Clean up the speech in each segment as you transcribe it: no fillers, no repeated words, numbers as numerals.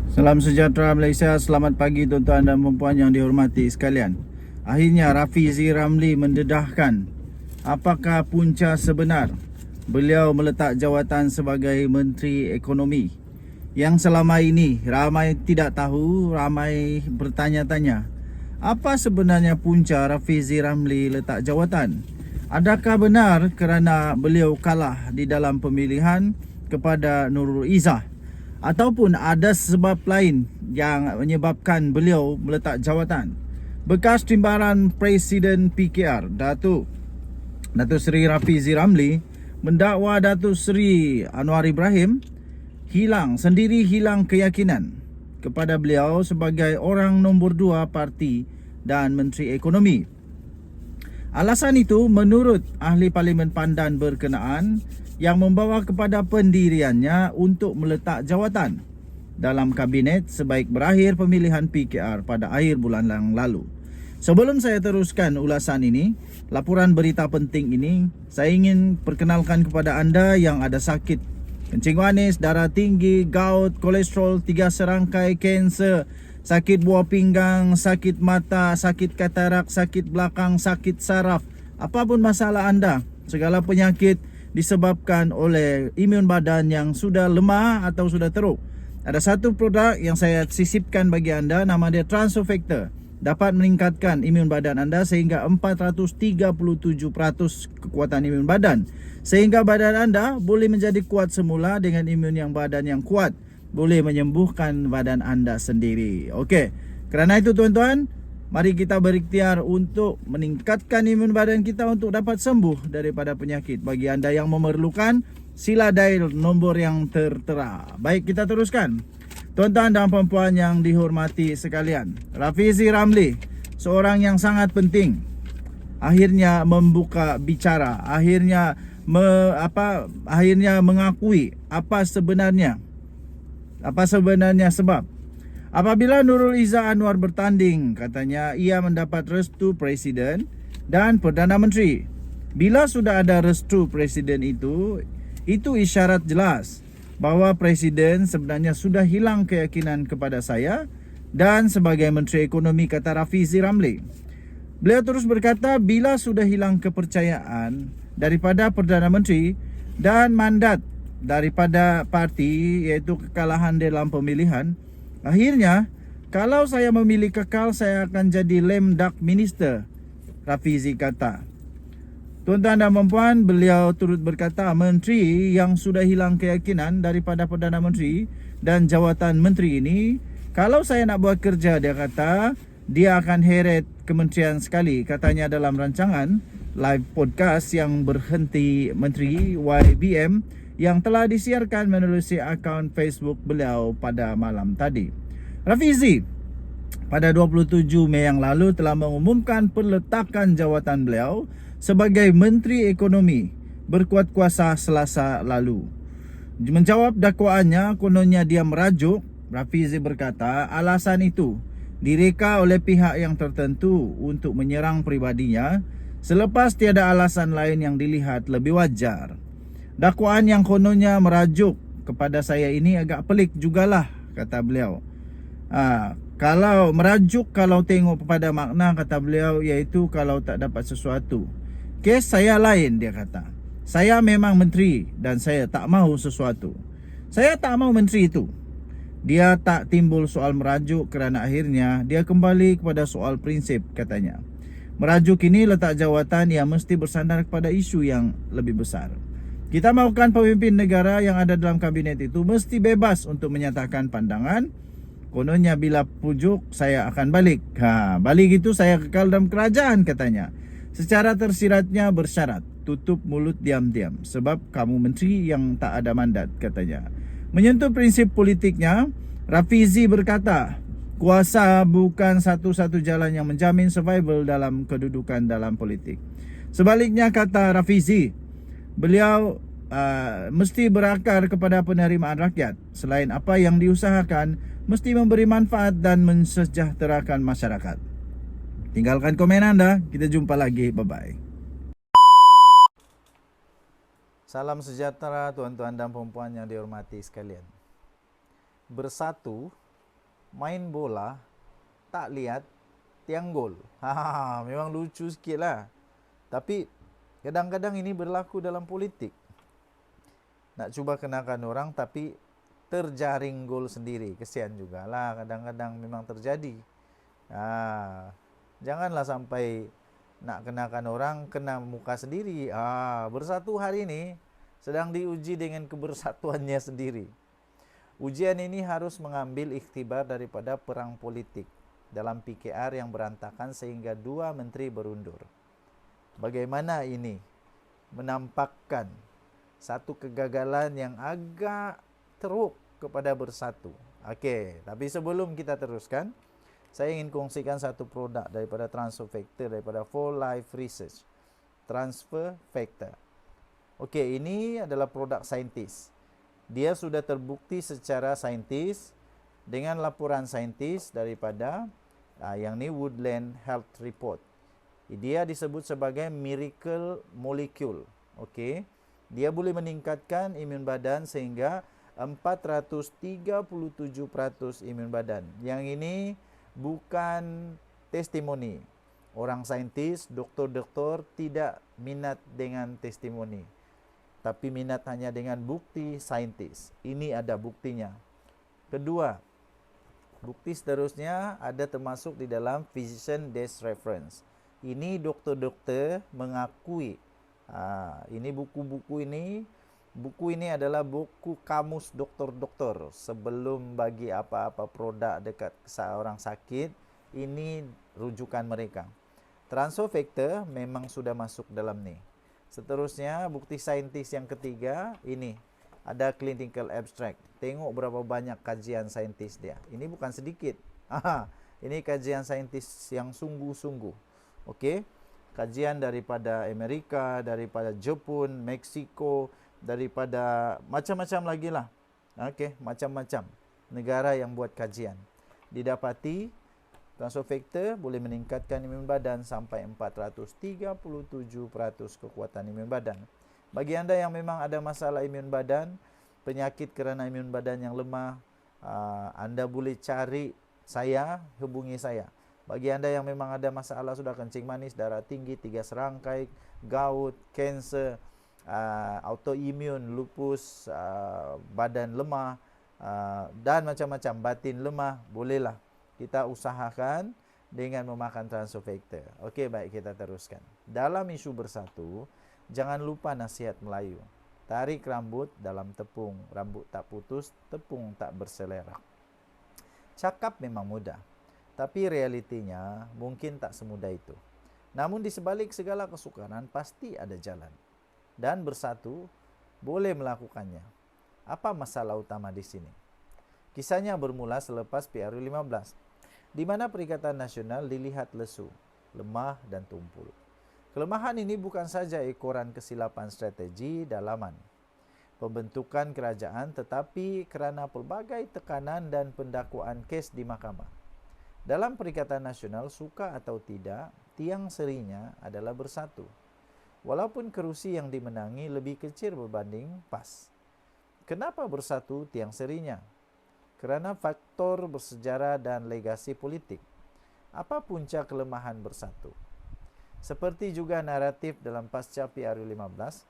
Salam sejahtera Malaysia, selamat pagi tuan-tuan dan puan yang dihormati sekalian. Akhirnya Rafizi Ramli mendedahkan apakah punca sebenar beliau meletak jawatan sebagai Menteri Ekonomi. Yang selama ini ramai tidak tahu, ramai bertanya-tanya, apa sebenarnya punca Rafizi Ramli letak jawatan? Adakah benar kerana beliau kalah di dalam pemilihan kepada Nurul Izzah, ataupun ada sebab lain yang menyebabkan beliau meletak jawatan? Bekas timbalan Presiden PKR Datuk Seri Rafizi Ramli mendakwa Datuk Seri Anwar Ibrahim hilang keyakinan kepada beliau sebagai orang nombor 2 parti dan Menteri Ekonomi. Alasan itu menurut ahli Parlimen Pandan berkenaan yang membawa kepada pendiriannya untuk meletak jawatan dalam kabinet sebaik berakhir pemilihan PKR pada akhir bulan yang lalu. Sebelum saya teruskan ulasan ini, laporan berita penting ini, saya ingin perkenalkan kepada anda yang ada sakit kencing manis, darah tinggi, gout, kolesterol, 3 serangkai, kanser, sakit buah pinggang, sakit mata, sakit katarak, sakit belakang, sakit saraf. Apapun masalah anda, segala penyakit disebabkan oleh imun badan yang sudah lemah atau sudah teruk. Ada satu produk yang saya sisipkan bagi anda, nama dia Transofactor. Dapat meningkatkan imun badan anda sehingga 437% kekuatan imun badan, sehingga badan anda boleh menjadi kuat semula dengan imun badan yang kuat, boleh menyembuhkan badan anda sendiri. Okey, kerana itu tuan-tuan, mari kita berikhtiar untuk meningkatkan imun badan kita untuk dapat sembuh daripada penyakit. Bagi anda yang memerlukan, sila dial nombor yang tertera. Baik, kita teruskan. Tuan-tuan dan puan yang dihormati sekalian, Rafizi Ramli, seorang yang sangat penting, akhirnya membuka bicara, akhirnya mengakui apa sebenarnya sebab. Apabila Nurul Izzah Anwar bertanding, katanya ia mendapat restu Presiden dan Perdana Menteri. Bila sudah ada restu Presiden itu isyarat jelas bahawa Presiden sebenarnya sudah hilang keyakinan kepada saya dan sebagai Menteri Ekonomi, kata Rafizi Ramli. Beliau terus berkata, bila sudah hilang kepercayaan daripada Perdana Menteri dan mandat daripada parti, iaitu kekalahan dalam pemilihan, akhirnya kalau saya memilih kekal, saya akan jadi lame duck minister, Rafizi kata. Tuan-tuan dan puan, beliau turut berkata, menteri yang sudah hilang keyakinan daripada Perdana Menteri dan jawatan menteri ini, kalau saya nak buat kerja, dia kata, dia akan heret kementerian sekali, katanya dalam rancangan live podcast yang berhenti Menteri YBM yang telah disiarkan menerusi akaun Facebook beliau pada malam tadi. Rafizi pada 27 Mei yang lalu telah mengumumkan peletakan jawatan beliau sebagai Menteri Ekonomi berkuat kuasa Selasa lalu. Menjawab dakwaannya, kononnya dia merajuk, Rafizi berkata, alasan itu direka oleh pihak yang tertentu untuk menyerang pribadinya selepas tiada alasan lain yang dilihat lebih wajar. Dakwaan yang kononnya merajuk kepada saya ini agak pelik jugalah, kata beliau. Kalau merajuk, kalau tengok kepada makna, kata beliau, iaitu kalau tak dapat sesuatu. Kes saya lain, dia kata. Saya memang menteri dan saya tak mahu sesuatu. Saya tak mahu menteri itu. Dia tak timbul soal merajuk kerana akhirnya dia kembali kepada soal prinsip, katanya. Merajuk ini letak jawatan yang mesti bersandar kepada isu yang lebih besar. Kita mahukan pemimpin negara yang ada dalam kabinet itu mesti bebas untuk menyatakan pandangan. Kononnya bila pujuk, saya akan balik. Balik itu saya kekal dalam kerajaan, katanya. Secara tersiratnya bersyarat, tutup mulut diam-diam sebab kamu menteri yang tak ada mandat, katanya. Menyentuh prinsip politiknya, Rafizi berkata, kuasa bukan satu-satu jalan yang menjamin survival dalam kedudukan dalam politik. Sebaliknya, kata Rafizi, beliau mesti berakar kepada penerimaan rakyat. Selain apa yang diusahakan, mesti memberi manfaat dan mensejahterakan masyarakat. Tinggalkan komen anda. Kita jumpa lagi. Bye-bye. Salam sejahtera tuan-tuan dan puan yang dihormati sekalian. Bersatu main bola tak lihat tiang gol. Memang lucu sikit lah. Tapi kadang-kadang ini berlaku dalam politik. Nak cuba kenakan orang tapi terjaring gol sendiri. Kesian jugalah, kadang-kadang memang terjadi. Janganlah sampai nak kenakan orang kena muka sendiri. Bersatu hari ini sedang diuji dengan kebersatuannya sendiri. Ujian ini harus mengambil ikhtibar daripada perang politik dalam PKR yang berantakan sehingga 2 menteri berundur. Bagaimana ini menampakkan satu kegagalan yang agak teruk kepada bersatu. Okey, tapi sebelum kita teruskan, saya ingin kongsikan satu produk daripada Transfer Factor, daripada For Life Research. Transfer Factor. Okey, ini adalah produk saintis. Dia sudah terbukti secara saintis dengan laporan saintis daripada yang ni Woodland Health Report. Dia disebut sebagai miracle molecule. Okey. Dia boleh meningkatkan imun badan sehingga 437% imun badan. Yang ini bukan testimoni. Orang saintis, doktor-doktor tidak minat dengan testimoni, tapi minat hanya dengan bukti saintis. Ini ada buktinya. Kedua, bukti seterusnya ada termasuk di dalam Physician Desk Reference. Ini doktor-doktor mengakui. Ini buku-buku ini. Buku ini adalah buku kamus doktor-doktor. Sebelum bagi apa-apa produk dekat seorang sakit, ini rujukan mereka. Transfer Factor memang sudah masuk dalam ni. Seterusnya, bukti saintis yang ketiga, ini ada clinical abstract. Tengok berapa banyak kajian saintis dia. Ini bukan sedikit. Ini kajian saintis yang sungguh-sungguh. Okey. Kajian daripada Amerika, daripada Jepun, Meksiko, daripada macam-macam lagi lah. Okey, macam-macam negara yang buat kajian. Didapati transfer factor boleh meningkatkan imun badan sampai 437% kekuatan imun badan. Bagi anda yang memang ada masalah imun badan, penyakit kerana imun badan yang lemah, anda boleh cari saya, hubungi saya. Bagi anda yang memang ada masalah sudah kencing manis, darah tinggi, 3 serangkai, gout, kanser, autoimun, lupus, badan lemah, dan macam-macam, batin lemah, bolehlah kita usahakan dengan memakan transfer factor. Okey, baik, kita teruskan. Dalam isu bersatu, jangan lupa nasihat Melayu. Tarik rambut dalam tepung, rambut tak putus, tepung tak berselerak. Cakap memang mudah, tapi realitinya mungkin tak semudah itu. Namun di sebalik segala kesukaran pasti ada jalan. Dan bersatu boleh melakukannya. Apa masalah utama di sini? Kisahnya bermula selepas PRU 15, di mana Perikatan Nasional dilihat lesu, lemah dan tumpul. Kelemahan ini bukan saja ekoran kesilapan strategi dalaman pembentukan kerajaan, tetapi kerana pelbagai tekanan dan pendakwaan kes di mahkamah. Dalam Perikatan Nasional, suka atau tidak, tiang serinya adalah bersatu. Walaupun kerusi yang dimenangi lebih kecil berbanding PAS. Kenapa bersatu tiang serinya? Kerana faktor bersejarah dan legasi politik. Apa punca kelemahan bersatu? Seperti juga naratif dalam pasca PRU 15,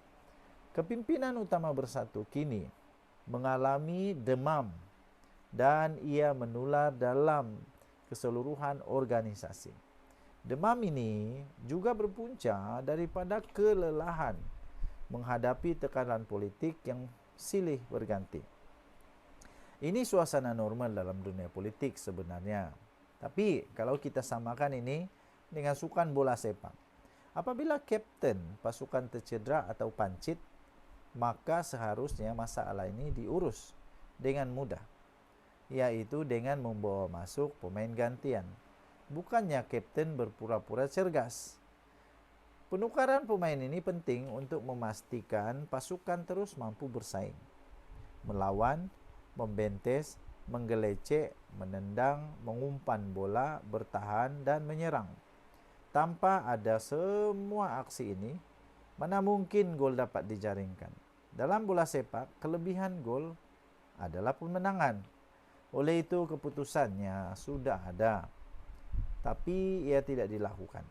kepimpinan utama bersatu kini mengalami demam dan ia menular dalam keseluruhan organisasi. Demam ini juga berpunca daripada kelelahan menghadapi tekanan politik yang silih berganti. Ini suasana normal dalam dunia politik sebenarnya. Tapi kalau kita samakan ini dengan sukan bola sepak. Apabila kapten pasukan tercedera atau pancit, maka seharusnya masalah ini diurus dengan mudah, iaitu dengan membawa masuk pemain gantian. Bukannya kapten berpura-pura cergas. Penukaran pemain ini penting untuk memastikan pasukan terus mampu bersaing, melawan, membentes, menggelecek, menendang, mengumpan bola, bertahan dan menyerang. Tanpa ada semua aksi ini, mana mungkin gol dapat dijaringkan? Dalam bola sepak, kelebihan gol adalah kemenangan. Oleh itu keputusannya sudah ada, tapi ia tidak dilakukan.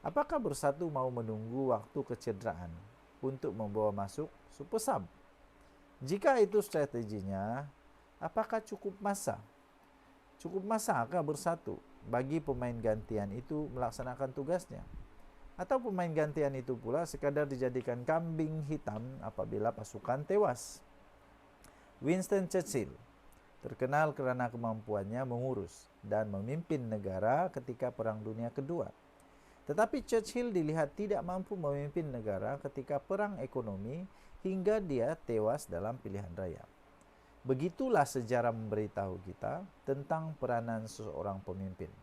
Apakah Bersatu mau menunggu waktu kecederaan untuk membawa masuk Super Sub? Jika itu strateginya, apakah cukup masa? Cukup masakah Bersatu bagi pemain gantian itu melaksanakan tugasnya? Atau pemain gantian itu pula sekadar dijadikan kambing hitam apabila pasukan tewas? Winston Churchill terkenal kerana kemampuannya mengurus dan memimpin negara ketika Perang Dunia Kedua. Tetapi Churchill dilihat tidak mampu memimpin negara ketika perang ekonomi hingga dia tewas dalam pilihan raya. Begitulah sejarah memberitahu kita tentang peranan seseorang pemimpin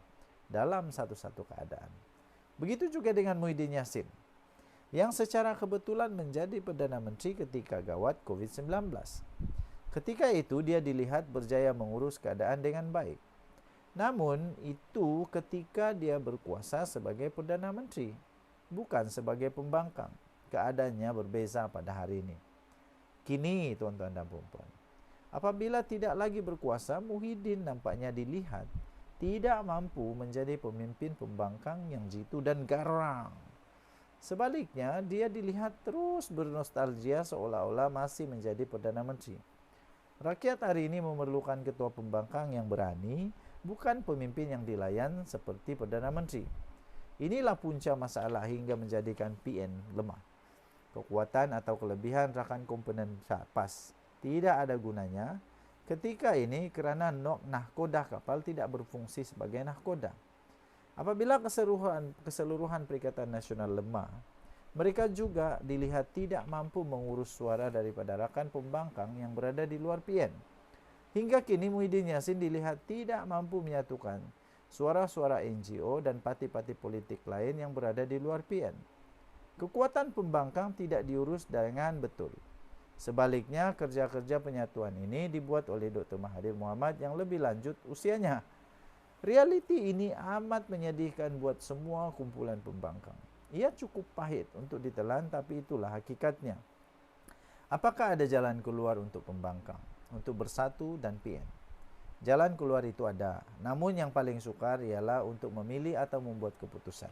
dalam satu-satu keadaan. Begitu juga dengan Muhyiddin Yassin, yang secara kebetulan menjadi Perdana Menteri ketika gawat COVID-19. Ketika itu dia dilihat berjaya mengurus keadaan dengan baik. Namun itu ketika dia berkuasa sebagai Perdana Menteri, bukan sebagai pembangkang. Keadaannya berbeza pada hari ini. Kini tuan-tuan dan puan-puan, apabila tidak lagi berkuasa, Muhyiddin nampaknya dilihat tidak mampu menjadi pemimpin pembangkang yang jitu dan garang. Sebaliknya, dia dilihat terus bernostalgia seolah-olah masih menjadi Perdana Menteri. Rakyat hari ini memerlukan ketua pembangkang yang berani, bukan pemimpin yang dilayan seperti Perdana Menteri. Inilah punca masalah hingga menjadikan PN lemah. Kekuatan atau kelebihan rakan komponen pas tidak ada gunanya ketika ini kerana nahkoda kapal tidak berfungsi sebagai nahkoda. Apabila keseluruhan Perikatan Nasional lemah, mereka juga dilihat tidak mampu mengurus suara daripada rakan pembangkang yang berada di luar PN. Hingga kini Muhyiddin Yassin dilihat tidak mampu menyatukan suara-suara NGO dan parti-parti politik lain yang berada di luar PN. Kekuatan pembangkang tidak diurus dengan betul. Sebaliknya, kerja-kerja penyatuan ini dibuat oleh Dr. Mahathir Mohamad yang lebih lanjut usianya. Realiti ini amat menyedihkan buat semua kumpulan pembangkang. Ia cukup pahit untuk ditelan, tapi itulah hakikatnya. Apakah ada jalan keluar untuk pembangkang, untuk Bersatu dan PN? Jalan keluar itu ada, namun yang paling sukar ialah untuk memilih atau membuat keputusan.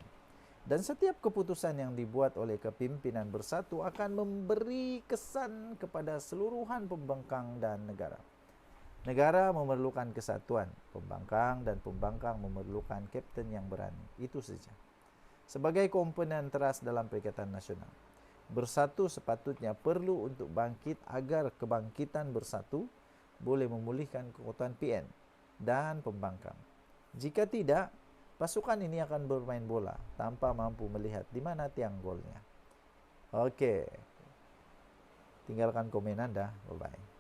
Dan setiap keputusan yang dibuat oleh kepimpinan Bersatu akan memberi kesan kepada seluruhan pembangkang dan negara. Negara memerlukan kesatuan, pembangkang dan pembangkang memerlukan kapten yang berani. Itu saja. Sebagai komponen teras dalam Perikatan Nasional, Bersatu sepatutnya perlu untuk bangkit agar kebangkitan Bersatu boleh memulihkan kekuatan PN dan pembangkang. Jika tidak, pasukan ini akan bermain bola tanpa mampu melihat di mana tiang golnya. Oke, tinggalkan komen Anda. Bye-bye.